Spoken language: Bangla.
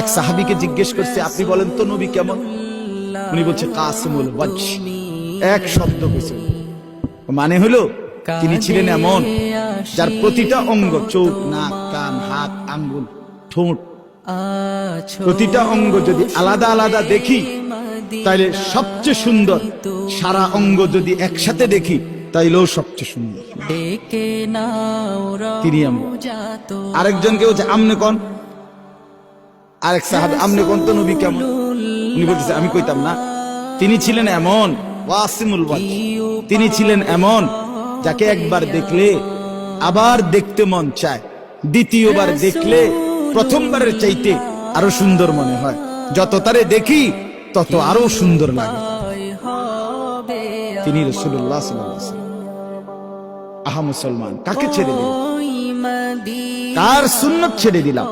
এক সাহাবীকে জিজ্ঞেস করছে, আপনি বলেন তো নবী কেমন? উনি বলছে কাসিমুল ওয়াজহ। এক শব্দ কইছে, মানে হলো তিনি ছিলেন এমন যার প্রতিটা অঙ্গ, চোখ, নাক, কান, হাত, আঙ্গুল, ঠোঁট, প্রতিটা অঙ্গ যদি আলাদা আলাদা দেখি তাইলে সবচেয়ে সুন্দর, সারা অঙ্গ যদি একসাথে দেখি তাইলেও সবচেয়ে সুন্দর। তিনি এমন। আরেকজনকে বলছে আমনে কোন, আরেক সাহাবী আমনে কোন তো নবী কেমন? উনি বলতেছে আমি কইতাম না, তিনি ছিলেন এমন ওয়াসিমুল ওয়াজহ, তিনি ছিলেন এমন যাকে একবার দেখলে আবার দেখতে মন চায়, দ্বিতীয়বার দেখলে প্রথমবারের চাইতে আরো সুন্দর মনে হয়, যত তারে দেখি তত আরো সুন্দর লাগে। তিনি রাসূলুল্লাহ সাল্লাল্লাহু আলাইহি ওয়াসাল্লাম। আহা মুসলমান, কাকে ছেড়ে দিলাম? কার সুন্নাত ছেড়ে দিলাম?